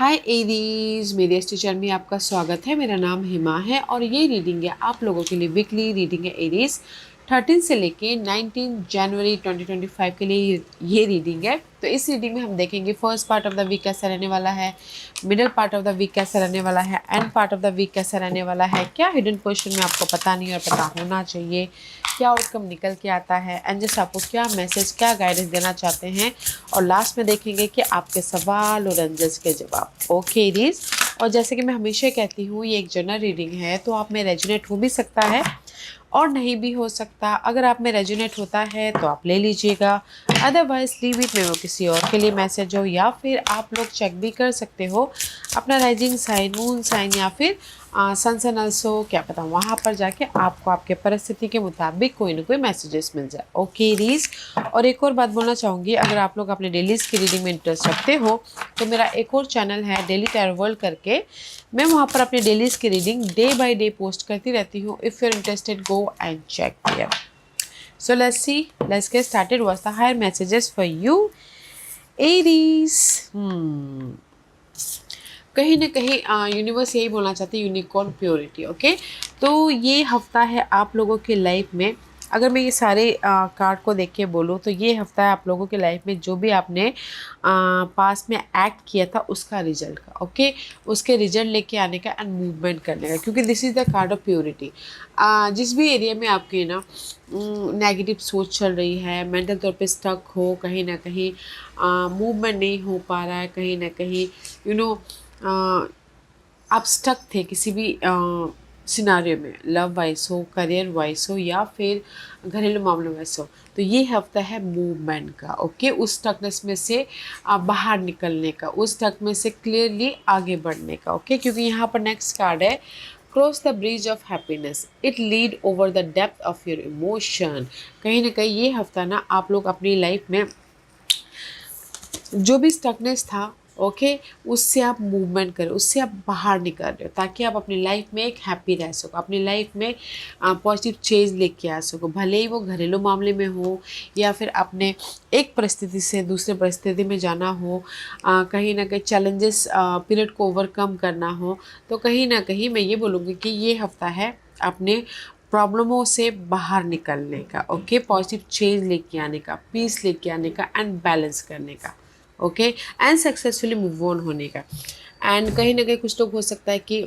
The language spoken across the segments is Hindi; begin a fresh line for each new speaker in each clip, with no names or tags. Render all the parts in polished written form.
हाय एरीज, मेरे इस टीचर में आपका स्वागत है। मेरा नाम हिमा है और ये रीडिंग है आप लोगों के लिए वीकली रीडिंग है एरीज 13 से लेके 19 जनवरी 2025 के लिए ये रीडिंग है। तो इस रीडिंग में हम देखेंगे first part of the week कैसा रहने वाला है, middle part of the week कैसा रहने वाला है, end part of the week कैसा रहने वाला है, क्या हिडन क्वेश्चन में आपको पता नहीं और पता होना चाहिए, क्या आउटकम निकल के आता है, एंजल्स आपको क्या मैसेज क्या गाइडेंस देना चाहते हैं, और लास्ट में देखेंगे कि आपके सवाल और एंजल्स के जवाब। ओके रीज, और जैसे कि मैं हमेशा कहती हूँ ये एक जनरल रीडिंग है, तो आप में रेजोनेट हो भी सकता है और नहीं भी हो सकता। अगर आप में रेजोनेट होता है तो आप ले लीजिएगा, अदरवाइज लीव इट में वो किसी और के लिए मैसेज हो, या फिर आप लोग चेक भी कर सकते हो अपना राइजिंग साइन, मून साइन, या फिर सन अल्सो, क्या पता वहाँ पर जाके आपको आपके परिस्थिति के मुताबिक कोई ना कोई मैसेजेस मिल जाए। ओके रीज, और एक और बात बोलना चाहूँगी, अगर आप लोग अपने डेलीज़ की रीडिंग में इंटरेस्ट रखते हो तो मेरा एक और चैनल है डेली टैरो वर्ल्ड करके, मैं वहाँ पर अपने डेलीज़ की reading day by day post करती रहती हूँ। If you are interested go and check there. So let's get started. What's the higher messages for you, Aries? कहीं ना कहीं यूनिवर्स यही बोलना चाहते हैं, यूनिकॉर्न प्योरिटी। ओके, तो ये हफ्ता है आप लोगों की लाइफ में। अगर मैं ये सारे कार्ड को देख के बोलूँ तो ये हफ्ता है आप लोगों की लाइफ में जो भी आपने पास में एक्ट किया था उसका रिजल्ट का। ओके, उसके रिजल्ट लेके आने का एंड मूवमेंट करने का, क्योंकि this is the card of purity. जिस भी एरिया में आपके ना नेगेटिव सोच चल रही है, मेंटल तौर पे स्टक हो, कहीं ना कहीं मूवमेंट नहीं हो पा रहा है, कहीं ना कहीं आप स्टक थे किसी भी सिनारियो में, लव वाइज हो, करियर वाइज हो, या फिर घरेलू मामलों वाइज हो, तो ये हफ्ता है मूवमेंट का। ओके, उस स्टकनेस में से बाहर निकलने का, उस स्टक में से क्लियरली आगे बढ़ने का। ओके, क्योंकि यहाँ पर नेक्स्ट कार्ड है cross the bridge of happiness, it lead over the depth of your emotion. कहीं ना कहीं ये हफ्ता ना आप लोग अपनी लाइफ में जो भी स्टकनेस था, ओके, उससे आप मूवमेंट करें, उससे आप बाहर निकल रहे हो, ताकि आप अपनी लाइफ में एक हैप्पी रह सको, अपनी लाइफ में पॉजिटिव चेंज लेके आ सको, भले ही वो घरेलू मामले में हो या फिर अपने एक परिस्थिति से दूसरे परिस्थिति में जाना हो, कहीं ना कहीं चैलेंजेस पीरियड को ओवरकम करना हो। तो कहीं ना कहीं मैं ये बोलूँगी कि ये हफ्ता है अपने प्रॉब्लमों से बाहर निकलने का, ओके, पॉजिटिव चेंज लेके आने का, पीस लेके आने का एंड बैलेंस करने का। Okay, and successfully move on होने का। एंड कहीं ना कहीं कुछ लोग हो सकता है कि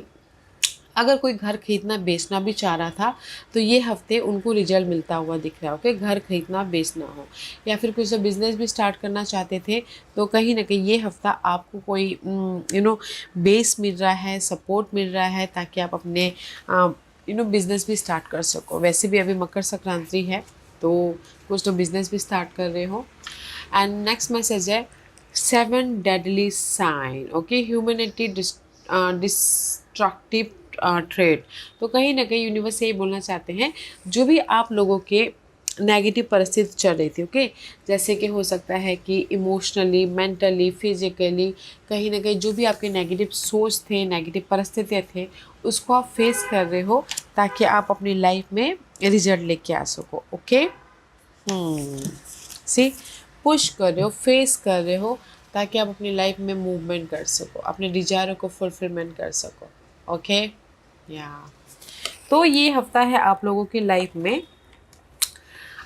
अगर कोई घर खरीदना बेचना भी चाह रहा था तो ये हफ्ते उनको रिजल्ट मिलता हुआ दिख रहा है। ओके, घर खरीदना बेचना हो, या फिर कुछ बिजनेस भी स्टार्ट करना चाहते थे, तो कहीं ना कहीं ये हफ्ता आपको कोई बेस मिल रहा है, सपोर्ट मिल रहा है, ताकि आप अपने बिजनेस भी स्टार्ट कर सको। वैसे भी अभी मकर संक्रांति है, तो कुछ लोग बिजनेस भी स्टार्ट कर रहे हो। एंड नेक्स्ट मैसेज है 7 deadly sign। Okay, humanity destructive trade. तो कहीं ना कहीं यूनिवर्स यही बोलना चाहते हैं, जो भी आप लोगों के नेगेटिव परिस्थिति चल रही थी, ओके, जैसे कि हो सकता है कि इमोशनली, मेंटली, फिजिकली, कहीं ना कहीं जो भी आपके नेगेटिव सोच थे, नेगेटिव परिस्थितियाँ थे, उसको आप फेस कर रहे हो, ताकि आप अपनी लाइफ में रिजल्ट लेके आ सको। ओके, सी पुश कर रहे हो, फेस कर रहे हो, ताकि आप अपनी लाइफ में मूवमेंट कर सको, अपने डिजायर को फुलफिलमेंट कर सको। ओके, या तो ये हफ्ता है आप लोगों की लाइफ में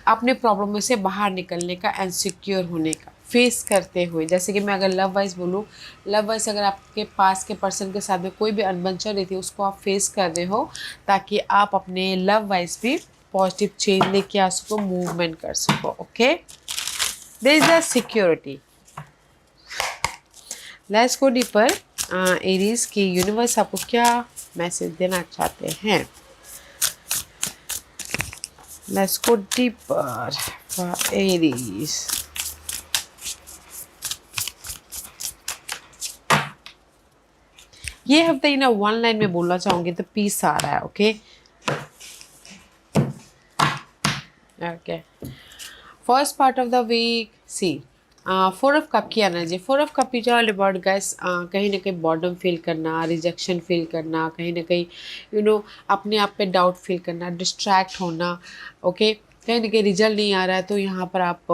अपने प्रॉब्लम से बाहर निकलने का एंड सिक्योर होने का, फेस करते हुए। जैसे कि मैं अगर लव वाइज बोलूँ, लव वाइज अगर आपके पास के पर्सन के साथ में कोई भी अनबन चल रही थी, उसको आप फेस कर रहे हो, ताकि आप अपने लव वाइज भी पॉजिटिव चेंज लेके आ सको, मूवमेंट कर सको। Okay, there is a security. Let's go deeper. Aries की यूनिवर्स आपको क्या मैसेज देना चाहते हैं? Let's go deeper for Aries. ये हफ्ते ना वन लाइन में बोलना चाहूंगी तो पीस आ रहा है। Okay, okay, first part of the week, see 4 of cup की energy. 4 of cup is all about guys, कहीं ना कहीं बॉर्डम फील करना, रिजेक्शन फील करना, कहीं ना कहीं अपने आप पे डाउट फील करना, डिस्ट्रैक्ट होना। ओके, कहीं ना कहीं रिजल्ट नहीं आ रहा है तो यहाँ पर आप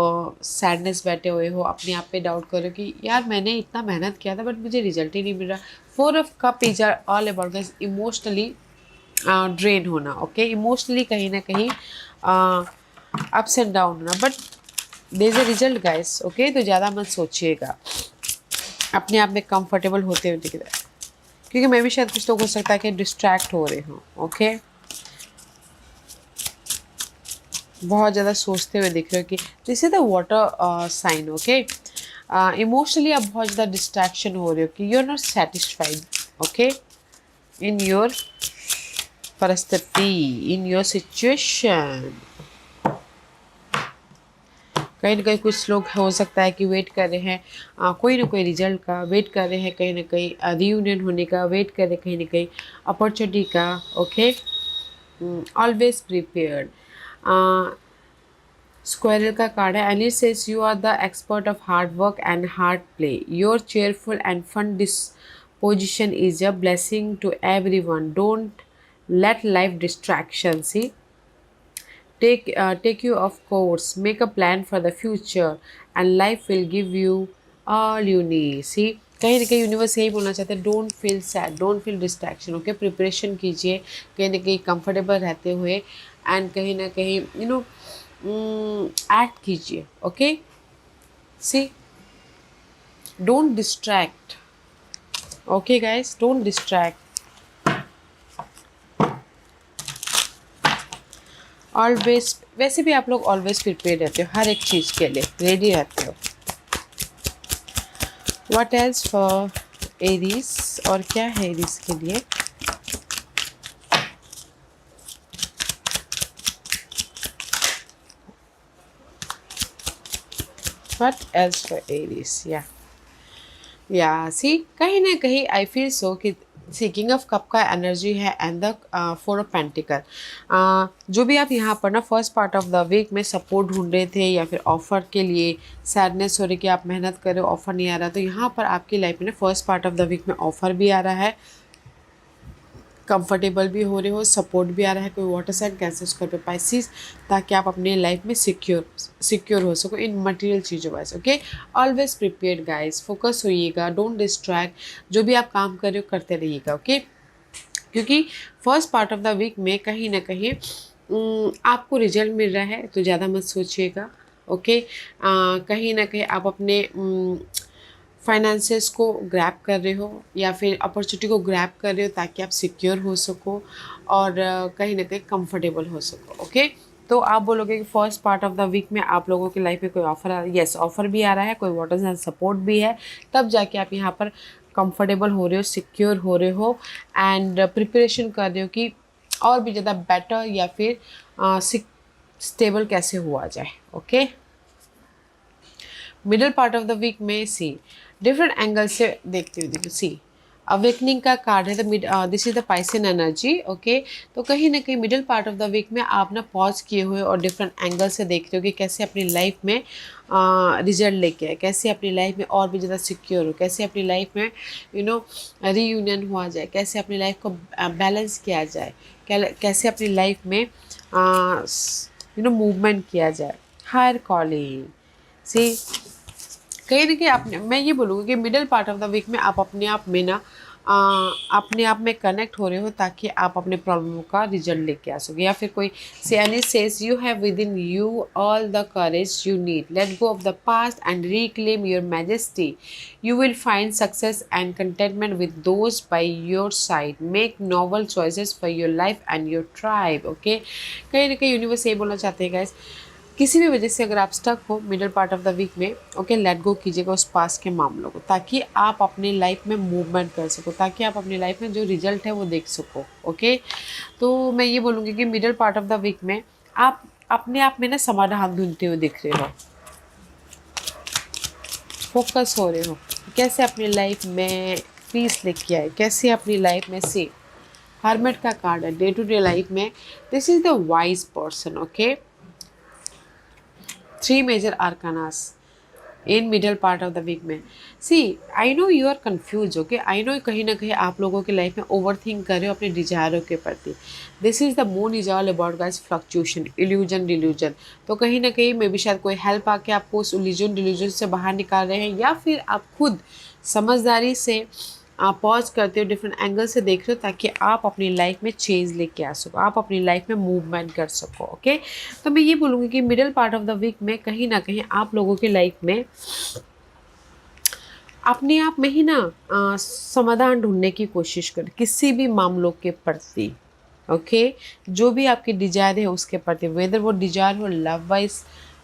सैडनेस बैठे हुए हो, अपने आप पे डाउट करो कि यार मैंने इतना मेहनत किया था बट मुझे रिजल्ट ही नहीं मिल रहा। 4 of cup is are all about guys emotionally drain होना, ओके, इमोशनली कहीं ना कहीं अप्स एंड डाउन होना, but there is a result guys, okay. तो ज़्यादा मत सोचिएगा, अपने आप में कंफर्टेबल होते हुए दिख रहा है, क्योंकि मैं भी शायद कुछ लोग हो सकता है कि डिस्ट्रैक्ट हो रहे हो, ओके। बहुत ज़्यादा सोचते हुए दिख रहे हो कि this is the water sign, okay. Emotionally आप बहुत ज़्यादा डिस्ट्रैक्शन हो रहे हो कि you are not satisfied, okay, in your परिस्थिति, इन योर सिचुएशन। कहीं ना कहीं कुछ लोग हो सकता है कि वेट कर रहे हैं कोई ना कोई रिजल्ट का, वेट कर रहे हैं कहीं ना कहीं रियूनियन होने का, वेट कर रहे हैं कहीं ना कहीं अपॉर्चुनिटी का, ओके। Always prepared. स्क्वायरल का कार्ड है and it says you are the expert of hard work and hard play, your cheerful and fun disposition is a blessing to everyone. Don't let life distraction see take you off course, make a plan for the future and life will give you all you need. See, कहीं ना कहीं यूनिवर्स यही बोलना चाहते हैं, don't feel sad, don't feel distraction, okay. Preparation कीजिए कहीं ना कहीं कंफर्टेबल रहते हुए एंड कहीं ना कहीं यू नो एक्ट कीजिए, okay. See, don't distract, okay guys, don't distract. Always, वैसे भी आप लोग ऑलवेज प्रिपेयर रहते हो, हर एक चीज़ के लिए रेडी रहते हो। व्हाट एल्स फॉर एरीज, और क्या है एरीज के लिए? व्हाट एल्स फॉर एरीज, या सी, कहीं ना कहीं आई फील सो कि सी किंग ऑफ कप का एनर्जी है एंड द 4 ऑफ पेंटिकल। जो भी आप यहाँ पर ना first part of the week में सपोर्ट ढूंढ रहे थे या फिर ऑफर के लिए सैडनेस हो रही कि आप मेहनत कर रहे हो ऑफर नहीं आ रहा, तो यहाँ पर आपकी लाइफ में ना first part of the week में ऑफर भी आ रहा है, कंफर्टेबल भी हो रहे हो, सपोर्ट भी आ रहा है। कोई water sign, cancer, Scorpio, Pisces, ताकि आप अपने लाइफ में सिक्योर हो सको इन मटेरियल चीज़ों wise, okay. Always prepared guys, focus होइएगा, डोंट डिस्ट्रैक्ट, जो भी आप काम कर रहे हो करते रहिएगा, ओके। क्योंकि first part of the week में कहीं ना कहीं आपको रिजल्ट मिल रहा है तो ज़्यादा मत सोचिएगा, ओके। कहीं ना कहीं आप अपने फाइनेंसेस को ग्रैब कर रहे हो या फिर अपॉर्चुनिटी को ग्रैब कर रहे हो ताकि आप सिक्योर हो सको और कहीं ना कहीं कंफर्टेबल हो सको, ओके। तो आप बोलोगे कि first part of the week में आप लोगों की लाइफ में कोई ऑफर आ रहा है, यस ऑफर भी आ रहा है, कोई वाटर साइन सपोर्ट भी है, तब जाके आप यहाँ पर कंफर्टेबल हो रहे हो, सिक्योर हो रहे हो एंड प्रिपरेशन कर रहे हो कि और भी ज़्यादा बेटर या फिर स्टेबल कैसे हुआ जाए, okay. Middle part of the week में सी डिफरेंट एंगल से देखते हुए, देखो सी अवेकनिंग का कार्ड है, तो this is the Pisces energy, okay. तो कहीं ना कहीं middle part of the week में आप ना पॉज किए हुए और डिफरेंट एंगल से देख रहे हो कि कैसे अपनी लाइफ में रिजल्ट लेके आए, कैसे अपनी लाइफ में और भी ज़्यादा सिक्योर हो, कैसे अपनी लाइफ में रीयूनियन हुआ जाए, कैसे अपनी लाइफ को बैलेंस किया जाए, कैसे अपनी लाइफ में मूवमेंट किया जाए, हायर कॉलिंग। सी, कहीं ना कहीं आपने, मैं ये बोलूँगी कि middle part of the week में आप अपने आप में ना अपने आप में कनेक्ट हो रहे हो ताकि आप अपने प्रॉब्लम का रिजल्ट लेके आ सको, या फिर कोई any says you have with in you all the courage you need, let go of the past and reclaim your majesty, you will find success and contentment with those by your side, make novel choices for your life and your tribe, okay. कहीं ना कहीं यूनिवर्स ये बोलना चाहते हैं गाइस, किसी भी वजह से अगर आप स्टक हो middle part of the week में, ओके, लेट गो कीजिएगा उस पास के मामलों को ताकि आप अपनी लाइफ में मूवमेंट कर सको, ताकि आप अपनी लाइफ में जो रिजल्ट है वो देख सको, ओके। तो मैं ये बोलूँगी कि middle part of the week में आप अपने आप में ना समाधान ढूंढते हुए दिख रहे हो, फोकस हो रहे हो, कैसे अपनी लाइफ में पीस लेके आए, कैसे अपनी लाइफ में से हर्मिट का कार्ड है डे टू डे लाइफ में, this is the wise person, okay. 3 major arcanas, in middle part of the week में। See I know you are confuse, okay, I know कहीं ना कहीं आप लोगों की लाइफ में ओवर थिंक कर रहे हो अपने डिजायरों के प्रति। This is the moon is all about guys fluctuation, illusion, delusion. तो कहीं ना कहीं मे भी शायद कोई हेल्प आके आपको उस इल्यूजन डिल्यूजन से बाहर निकाल रहे हैं, या फिर आप खुद समझदारी से आप पॉज करते हो, डिफरेंट एंगल से देख रहे हो, ताकि आप अपनी लाइफ में चेंज लेके आ सको, आप अपनी लाइफ में मूवमेंट कर सको। ओके, तो मैं ये बोलूँगी कि middle part of the week में कहीं ना कहीं आप लोगों की लाइफ में अपने आप में ही ना समाधान ढूंढने की कोशिश करें किसी भी मामलों के प्रति। ओके, जो भी आपकी डिजायर है उसके प्रति, वेदर वो डिजायर हो लव वाइज,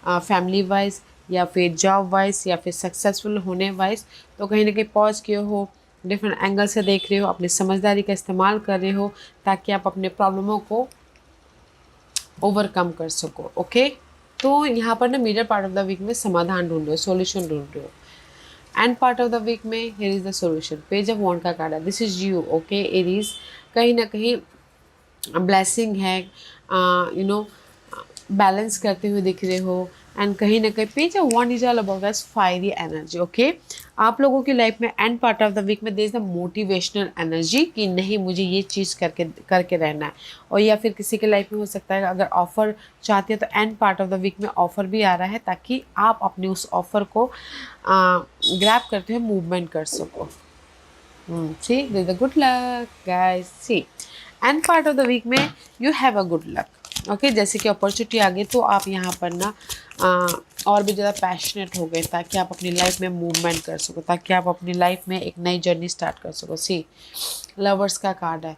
फैमिली वाइज, या फिर जॉब वाइज, या फिर सक्सेसफुल होने वाइज, तो कहीं ना कहीं पॉज किए हो, डिफरेंट एंगल से देख रहे हो, अपनी समझदारी का इस्तेमाल कर रहे हो, ताकि आप अपने प्रॉब्लमों को ओवरकम कर सको। ओके, तो यहाँ पर ना middle part of the week में समाधान ढूंढ रहे हो, सॉल्यूशन ढूंढ रहे हो। End part of the week में here is the solution, page of wand का कार्ड है, this is you. Okay Aries, कहीं ना कहीं ब्लेसिंग है, यू नो बैलेंस करते हुए दिख रहे हो। एंड कहीं ना कहीं page of wand is all about that fiery energy. Okay, आप लोगों की लाइफ में end part of the week में there is the motivational energy कि नहीं मुझे ये चीज़ करके रहना है। और या फिर किसी के लाइफ में हो सकता है अगर ऑफर चाहते हैं तो end part of the week में ऑफर भी आ रहा है, ताकि आप अपने उस ऑफर को ग्रैब करते हुए मूवमेंट कर सको। See there is the good luck guys. See end part of the week में you have a good luck. Okay, जैसे कि अपॉर्चुनिटी आ गई तो आप यहाँ पर ना और भी ज़्यादा पैशनेट हो गए, ताकि आप अपनी लाइफ में मूवमेंट कर सको, ताकि आप अपनी लाइफ में एक नई जर्नी स्टार्ट कर सको। सी लवर्स का कार्ड है,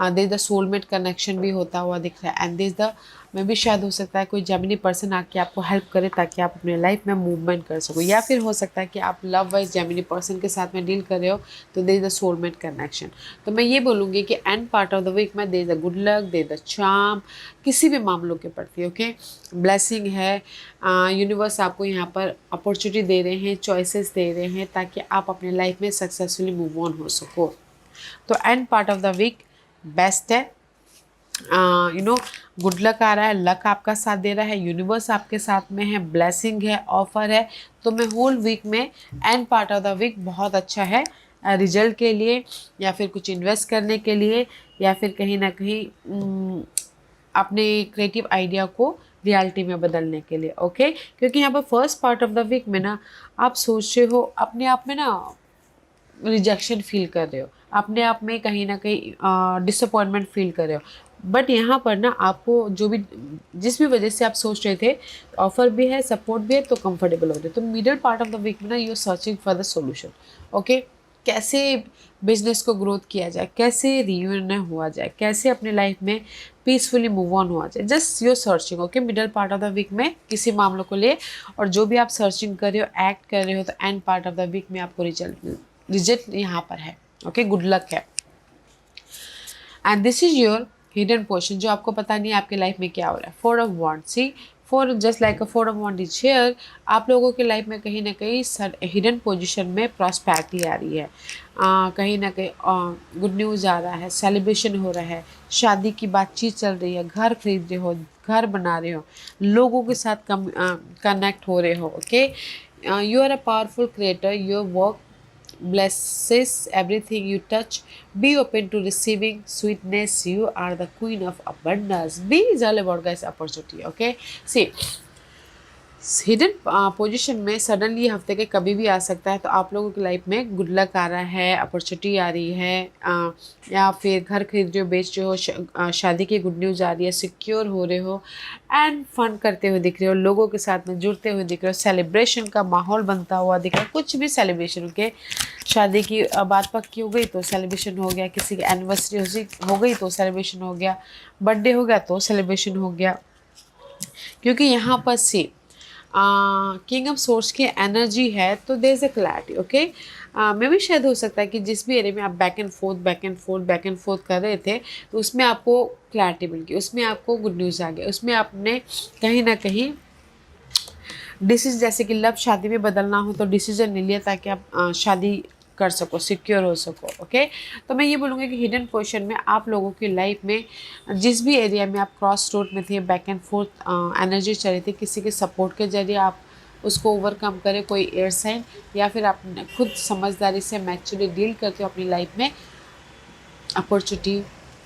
देयर द सोलमेट कनेक्शन भी होता हुआ दिख रहा है। एंड दिस द में भी शायद हो सकता है कोई जेमिनी पर्सन आके आपको हेल्प करे, ताकि आप अपने लाइफ में मूवमेंट कर सको, या फिर हो सकता है कि आप लव वाइज जेमिनी पर्सन के साथ में डील कर रहे हो, तो there is the soulmate connection. तो मैं ये बोलूँगी कि end part of the week में there is the good luck, there is the charm, किसी भी मामलों के प्रति। ओके, ब्लेसिंग है, यूनिवर्स आपको यहाँ पर अपॉर्चुनिटी दे रहे हैं, चॉइसेस दे रहे हैं, ताकि आप अपने लाइफ में सक्सेसफुली मूव ऑन हो सको। तो end part of the week best है, गुड लक आ रहा है, लक आपका साथ दे रहा है, यूनिवर्स आपके साथ में है, ब्लेसिंग है, ऑफर है। तो मैं होल वीक में end part of the week बहुत अच्छा है रिजल्ट के लिए, या फिर कुछ इन्वेस्ट करने के लिए, या फिर कहीं ना कहीं अपने क्रिएटिव आइडिया को रियलिटी में बदलने के लिए। ओके, क्योंकि यहाँ पर first part of the week में ना आप सोच रहे हो, अपने आप में ना रिजेक्शन फील कर रहे हो, अपने आप में कहीं ना कहीं डिसअपॉइंटमेंट फील कर रहे हो। बट यहाँ पर ना आपको जो भी जिस भी वजह से आप सोच रहे थे, ऑफर भी है, सपोर्ट भी है, तो कंफर्टेबल हो रहे। तो middle part of the week में ना you searching for the solution. Okay, कैसे बिजनेस को ग्रोथ किया जाए, कैसे रियूनियन हुआ जाए, कैसे अपने लाइफ में पीसफुली मूव ऑन हुआ जाए, just your searching. Okay, middle part of the week में किसी मामलों को ले, और जो भी आप सर्चिंग कर रहे हो, एक्ट कर रहे हो, तो end part of the week में आपको रिजल्ट यहाँ पर है। ओके, गुड लक है। And this is your hidden portion, जो आपको पता नहीं है आपके लाइफ में क्या हो रहा है। Four of wand, see four just like a four of wand is here. आप लोगों के लाइफ में कहीं ना कहीं हिडन पोजीशन में प्रॉस्पेरिटी आ रही है, कहीं ना कहीं गुड न्यूज़ आ रहा है, सेलिब्रेशन हो रहा है, शादी की बातचीत चल रही है, घर खरीद रहे हो, घर बना रहे हो, लोगों के साथ कनेक्ट हो रहे हो। Okay, you are a powerful creator, your work blesses everything you touch. Be open to receiving sweetness. You are the queen of abundance. Be is all about guys opportunity. Okay, see hidden position में सडनली हफ्ते के कभी भी आ सकता है। तो आप लोगों की लाइफ में गुड लक आ रहा है, अपॉर्चुनिटी आ रही है, या फिर घर खरीद रहे हो, बेच रहे हो, शादी की गुड न्यूज़ आ रही है, सिक्योर हो रहे हो, एंड फन करते हुए दिख रहे हो, लोगों के साथ में जुड़ते हुए दिख रहे हो, सेलिब्रेशन का माहौल बनता हुआ दिख रहा है, कुछ भी सेलिब्रेशन के, शादी की बात पक्की हो गई तो सेलिब्रेशन हो गया, किसी की एनिवर्सरी हो गई तो सेलिब्रेशन हो गया, बर्थडे हो गया तो सेलिब्रेशन हो गया। क्योंकि यहाँ पर से किंग ऑफ सोर्स की एनर्जी है, तो there is a clarity. Okay, मे भी शायद हो सकता है कि जिस भी एरिया में आप बैक एंड फोर्थ कर रहे थे, तो उसमें आपको क्लैरिटी मिल गई, उसमें आपको गुड न्यूज़ आ गया, उसमें आपने कहीं ना कहीं डिसीजन, जैसे कि लव शादी में बदलना हो तो डिसीजन ले लिया, ताकि आप शादी कर सको, सिक्योर हो सको। ओके, तो मैं ये बोलूँगी कि हिडन पोजीशन में आप लोगों की लाइफ में जिस भी एरिया में आप क्रॉस रोड में थे, बैक एंड फोर्थ एनर्जी चल रही थी, किसी के सपोर्ट के जरिए आप उसको ओवरकम करें, कोई एयर साइन, या फिर आप खुद समझदारी से मैच्योरली डील करते हो अपनी लाइफ में, अपॉर्चुनिटी,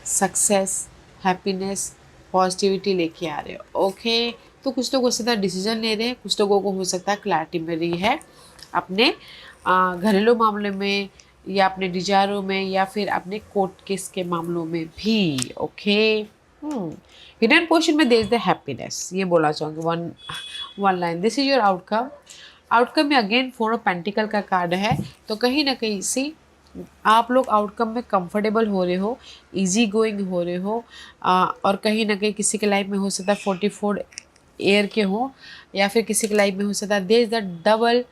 सक्सेस, हैप्पीनेस, पॉजिटिविटी लेके आ रहे हो। ओके, तो कुछ लोग हो सकता है डिसीजन ले रहे हैं, कुछ लोगों को हो सकता है क्लैरिटी मिल रही है अपने घरेलू मामले में, या अपने डिजायरों में, या फिर अपने कोर्ट केस के मामलों में भी। ओके, हिडन पोर्शन में देयर इज द हैप्पीनेस, ये बोला चाहूँगी one line, this is your outcome. Outcome में अगेन 4 ऑफ पेंटिकल का कार्ड है, तो कहीं ना कहीं सी आप लोग आउटकम में कंफर्टेबल हो रहे हो, इजी गोइंग हो रहे हो, और कहीं ना कहीं किसी के लाइफ में हो सकता है 44 एयर के हो, या फिर किसी के लाइफ में हो सकता है there is the double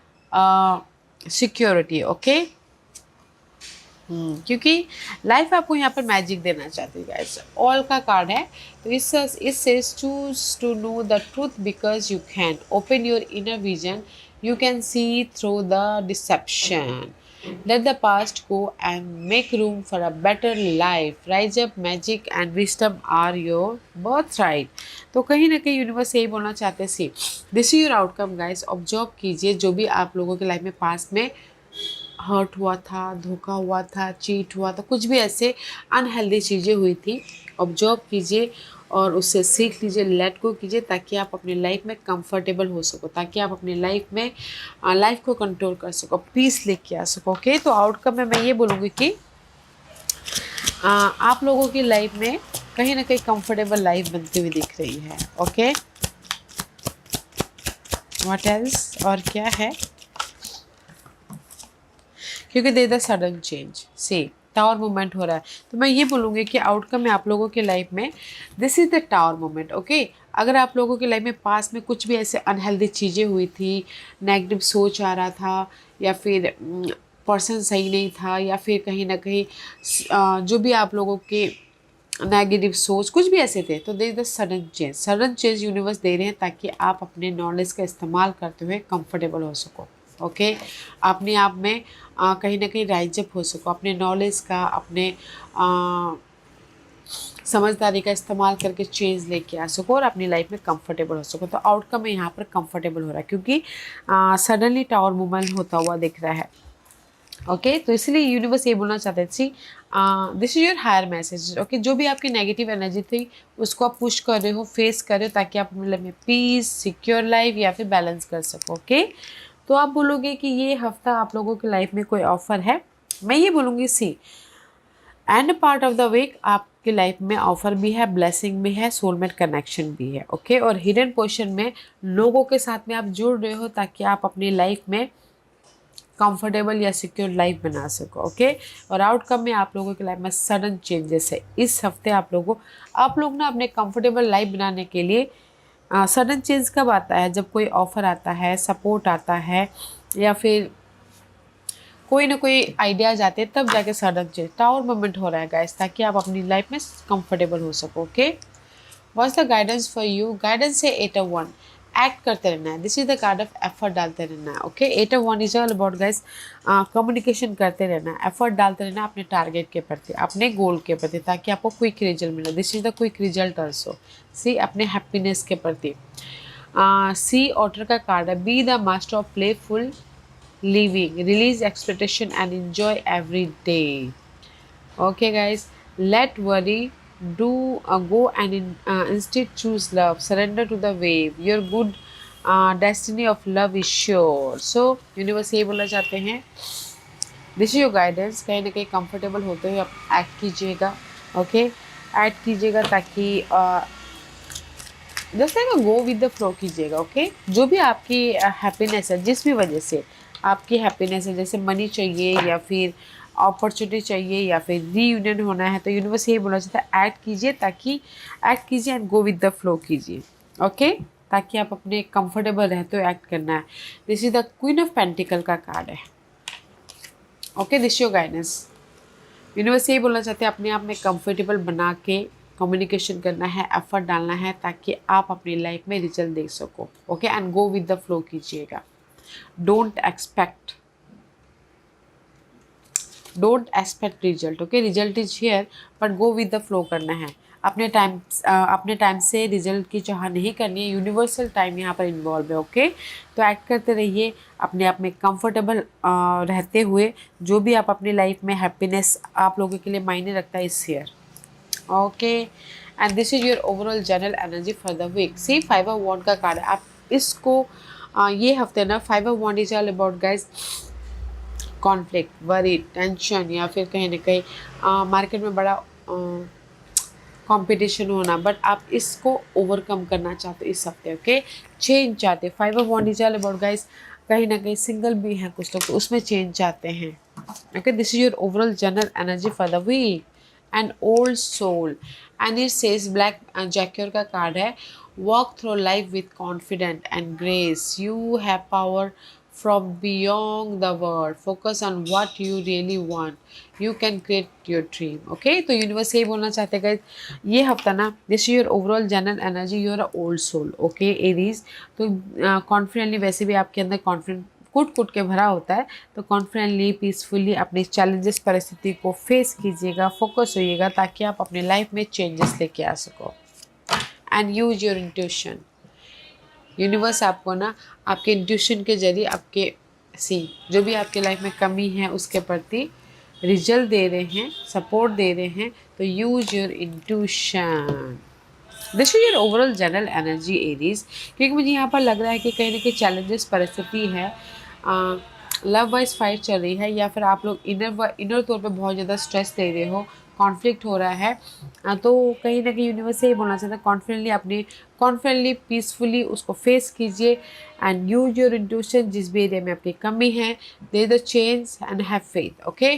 security. Okay, क्योंकि लाइफ आपको यहाँ पर मैजिक देना चाहती है गाइस, ऑल का कार्ड है, तो इस sage choose to know the truth because you can open your inner vision, you can see through the deception, let the past go and make room for a better life, rise up, magic and wisdom are your birthright। तो कहीं ना कहीं यूनिवर्स यही बोलना चाहते हैं, see this is your outcome guys, observe कीजिए जो भी आप लोगों की लाइफ में पास्ट में हर्ट हुआ था, धोखा हुआ था, चीट हुआ था, कुछ भी ऐसे अनहेल्दी चीज़ें हुई थी, ऑब्जर्व कीजिए और उससे सीख लीजिए, लेट गो कीजिए, ताकि आप अपनी लाइफ में कंफर्टेबल हो सको, ताकि आप अपनी लाइफ में लाइफ को कंट्रोल कर सको, पीस लेके आ सको। ओके, तो आउटकम में मैं ये बोलूँगी कि आप लोगों की लाइफ में कहीं ना कहीं कंफर्टेबल लाइफ बनती हुई दिख रही है। ओके, व्हाट एल्स, और क्या है, क्योंकि दे द सडन चेंज, से टावर मूवमेंट हो रहा है, तो मैं ये बोलूँगी कि आउटकम में आप लोगों की लाइफ में this is the tower movement. Okay, अगर आप लोगों की लाइफ में पास में कुछ भी ऐसे अनहेल्दी चीज़ें हुई थी, नेगेटिव सोच आ रहा था, या फिर पर्सन सही नहीं था, या फिर कहीं ना कहीं जो भी आप लोगों के नेगेटिव सोच कुछ भी ऐसे थे, तो there is the sudden change universe दे रहे हैं, ताकि आप अपने नॉलेज का इस्तेमाल करते हुए कंफर्टेबल हो सको। ओके, अपने आप में कहीं ना कहीं राइज अप हो सको, अपने नॉलेज का, अपने समझदारी का इस्तेमाल करके चेंज लेके आ सको और अपनी लाइफ में कंफर्टेबल हो सको। तो आउटकम में यहाँ पर कंफर्टेबल हो रहा है, क्योंकि सडनली टावर मूवमेंट होता हुआ दिख रहा है। ओके, तो इसलिए यूनिवर्स ये बोलना चाहते थे, this is your higher message. Okay, जो भी आपकी नेगेटिव एनर्जी थी उसको आप पुश कर रहे हो, फेस कर रहे हो, ताकि आप अपनी लाइफ में पीस, सिक्योर लाइफ या फिर बैलेंस कर सको। ओके, तो आप बोलोगे कि ये हफ्ता आप लोगों की लाइफ में कोई ऑफर है, मैं ये बोलूँगी see end part of the week आपकी लाइफ में ऑफर भी है, ब्लेसिंग भी है, सोलमेट कनेक्शन भी है। ओके, और हिडन पोर्शन में लोगों के साथ में आप जुड़ रहे हो, ताकि आप अपनी लाइफ में कंफर्टेबल या सिक्योर लाइफ बना सको। ओके, और आउटकम में आप लोगों की लाइफ में सडन चेंजेस है। इस हफ्ते आप लोग ना अपने कंफर्टेबल लाइफ बनाने के लिए सडन चेंज कब आता है, जब कोई ऑफर आता है, सपोर्ट आता है, या फिर कोई ना कोई आइडियाज आते हैं, तब जाके सडन चेंज टावर मूवमेंट हो रहा है गाइस, ताकि आप अपनी लाइफ में कंफर्टेबल हो सको। Okay, what's the guidance for you, guidance है 8 of 1, एक्ट करते रहना है, this is the card of effort डालते रहना है। Okay, 8 of 1 is all about guys communication करते रहना है, एफर्ट डालते रहना अपने टारगेट के प्रति, अपने गोल के प्रति, ताकि आपको क्विक रिजल्ट मिले, this is the quick result also. See अपने हैप्पीनेस के प्रति, सी ऑटर का कार्ड है, be the master of playful living, release expectation and enjoy every day। Okay guys, let worry do go and instead choose love, surrender to the wave, your good destiny of love is sure। so universe ये बोलना चाहते हैं, दिस इज योर गाइडेंस, कहीं ना कहीं कंफर्टेबल होते हुए आप एक्ट कीजिएगा। ओके, एक्ट कीजिएगा, ताकि just like go with the flow कीजिएगा। ओके, जो भी आपकी हैप्पीनेस है, जिस भी वजह से आपकी हैप्पीनेस है, जैसे मनी चाहिए, या फिर अपॉर्चुनिटी चाहिए, या फिर रीयूनियन होना है, तो यूनिवर्स यही बोलना चाहता है, एक्ट कीजिए, ताकि एक्ट कीजिए and go with the flow कीजिए। ओके, ताकि आप अपने कंफर्टेबल रहते हो, एक्ट करना है। This is the queen of pentacle का कार्ड है। Okay, this your guidance, universe यही बोलना चाहते हैं, अपने आप में कंफर्टेबल बना के कम्युनिकेशन करना है, एफर्ट डालना है, ताकि आप अपनी लाइफ में रिजल्ट देख सको। Okay, and go with the flow कीजिएगा, don't expect don't expect result, okay, result is here but go with the flow करना है। अपने टाइम से रिजल्ट की चाह नहीं करनी है, यूनिवर्सल टाइम यहाँ पर इन्वॉल्व है, ओके। तो एक्ट करते रहिए अपने आप में कंफर्टेबल रहते हुए, जो भी आप अपनी लाइफ में हैप्पीनेस आप लोगों के लिए मायने रखता है इस year, okay. And this is your overall general energy for the week. See 5 of wand का कार्ड है, आप इसको ये हफ्ते ना 5 of wand is all about guys conflict, worry, tension, या फिर कहीं ना कहीं मार्केट में बड़ा कंपटीशन होना, बट आप इसको ओवरकम करना चाहते हो इस हफ्ते, ओके। चेंज चाहते, 5 of wand is all about guys कहीं ना कहीं सिंगल भी हैं कुछ लोग, तो उसमें चेंज चाहते हैं, okay. This is your overall general energy for the week. And old soul and it says black jaguar का कार्ड है, walk through life with confident and grace, you have power from beyond the world, focus on what you really want, you can create your dream, okay। तो यूनिवर्स यही बोलना चाहते हैं ये हफ्ता ना, this your overall general energy, your old soul, okay Aries. तो कॉन्फिडेंटली, वैसे भी आपके अंदर कॉन्फिडेंट कुट कुट के भरा होता है, तो कॉन्फिडेंटली पीसफुली अपने चैलेंजेस परिस्थिति को फेस कीजिएगा, फोकस होइएगा, ताकि आप अपने लाइफ में चेंजेस लेके आ सको। And use your intuition, universe आपको ना आपके इंट्यूशन के जरिए आपके जो भी आपके लाइफ में कमी है उसके प्रति रिजल्ट दे रहे हैं, सपोर्ट दे रहे हैं। तो use your intuition, this is your overall general energy Aries. क्योंकि मुझे यहाँ पर लग रहा है कि कहीं ना कहीं चैलेंजेस परिस्थिति है, लव वाइज फाइट चल रही है, या फिर आप लोग इनर तौर पे बहुत ज़्यादा स्ट्रेस ले रहे हो, कॉन्फ्लिक्ट हो रहा है, तो कहीं ना कहीं यूनिवर्स से ये बोलना चाहता है कॉन्फिडेंटली पीसफुली उसको फेस कीजिए एंड यूज योर इंट्यूशन। जिस भी एरिया में आपकी कमी है, they the change and have faith, okay.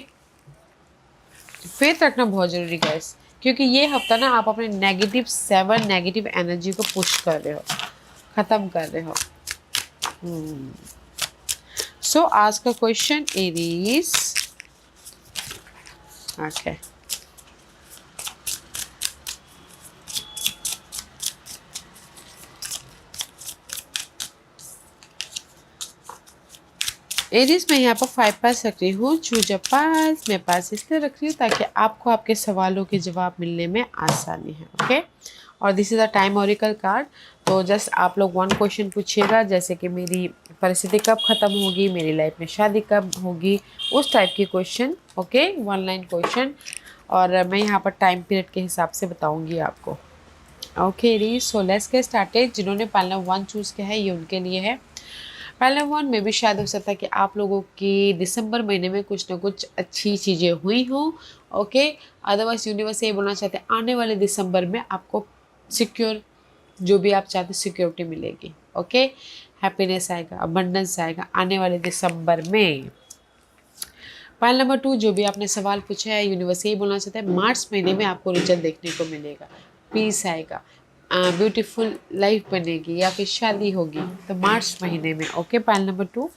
Faith रखना बहुत ज़रूरी है, क्योंकि ये हफ्ता ना आप अपने नेगेटिव एनर्जी को पुश कर रहे हो, ख़त्म कर रहे हो। सो आज का क्वेश्चन एरीज, ओके, एरीज मैं यहाँ पर 5 पास रख रही हूँ, चूजा पास मैं पास इसलिए रख रही हूँ ताकि आपको आपके सवालों के जवाब मिलने में आसानी है, ओके। और this is a time Oracle card, तो जस्ट आप लोग 1 क्वेश्चन पूछिएगा, जैसे कि मेरी परिस्थिति कब ख़त्म होगी, मेरी लाइफ में शादी कब होगी, उस टाइप की क्वेश्चन, ओके, 1 लाइन क्वेश्चन। और मैं यहाँ पर टाइम पीरियड के हिसाब से बताऊँगी आपको, okay Aries. So let's get started. जिन्होंने पैनल 1 चूज़ किया है ये उनके लिए है। पैनल 1 में भी शायद हो सकता है कि आप लोगों की दिसंबर महीने में कुछ ना कुछ अच्छी चीज़ें हुई हों, ओके। अदरवाइज यूनिवर्स ये बोलना चाहते हैं आने वाले दिसंबर में आपको सिक्योर, जो भी आप चाहते सिक्योरिटी मिलेगी, ओके। हैप्पीनेस आएगा, अबंडेंस आएगा आने वाले दिसंबर में। पैनल नंबर 2, जो भी आपने सवाल पूछा है, यूनिवर्स यही बोलना चाहता है मार्च महीने में आपको रिजल्ट देखने को मिलेगा, पीस आएगा, ब्यूटीफुल लाइफ बनेगी, या फिर शादी होगी, तो मार्च महीने में, okay. Panel number 2।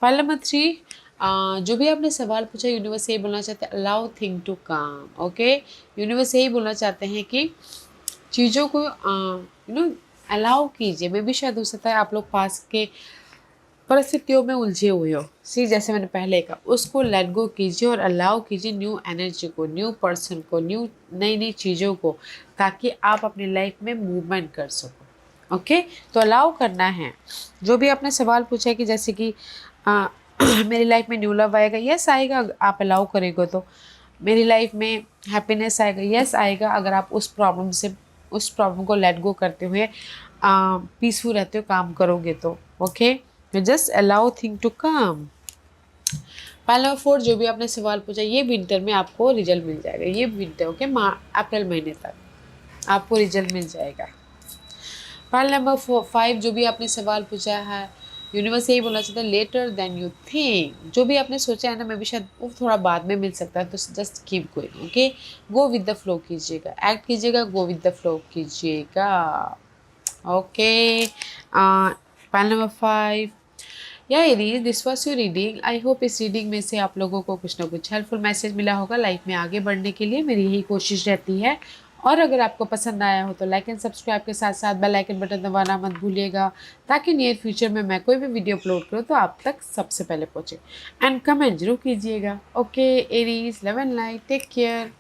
Panel number 3, जो भी आपने सवाल पूछा, यूनिवर्स यही बोलना चाहते हैं अलाउ थिंग टू काम, ओके। यूनिवर्स यही बोलना चाहते हैं कि चीज़ों को अलाउ कीजिए। मे भी शायद हो सकता है आप लोग पास के परिस्थितियों में उलझे हुए हो, जैसे मैंने पहले कहा, उसको लेट गो कीजिए और अलाउ कीजिए न्यू एनर्जी को, न्यू पर्सन को, नई चीज़ों को, ताकि आप अपनी लाइफ में मूवमेंट कर सको, ओके। तो अलाउ करना है। जो भी आपने सवाल पूछा है कि जैसे कि मेरी लाइफ में न्यू लव आएगा, यस आएगा, आप अलाउ करेंगे तो। मेरी लाइफ में हैप्पीनेस आएगा, यस आएगा, अगर आप उस प्रॉब्लम को लेट गो करते हुए पीसफुल रहते हो, काम करोगे तो, okay. Just allow thing to come. Panel number 4, जो भी आपने सवाल पूछा, ये विंटर में आपको रिजल्ट मिल जाएगा, ये विंटर, ओके, अप्रैल महीने तक आपको रिजल्ट मिल जाएगा। पैनल नंबर 5, जो भी आपने सवाल पूछा है, यूनिवर्स यही बोलना चाहता है लेटर देन यू थिंक। जो भी आपने सोचा है ना, मैं भी शायद वो थोड़ा बाद में मिल सकता है, तो just keep going, okay. Go with the flow कीजिएगा, एक्ट कीजिएगा, गो विद द फ्लो कीजिएगा, ओके। पैनल नंबर 5, या Aries, this was your reading. I hope इस रीडिंग में से आप लोगों को कुछ ना कुछ हेल्पफुल मैसेज मिला होगा लाइफ में आगे बढ़ने के लिए। मेरी यही कोशिश रहती है, और अगर आपको पसंद आया हो तो लाइक एंड सब्सक्राइब के साथ साथ बेल आइकन बटन दबाना मत भूलिएगा, ताकि नियर फ्यूचर में मैं कोई भी वीडियो अपलोड करूँ तो आप तक सबसे पहले पहुँचे। एंड कमेंट जरूर कीजिएगा। Okay Aries, love and light, take care.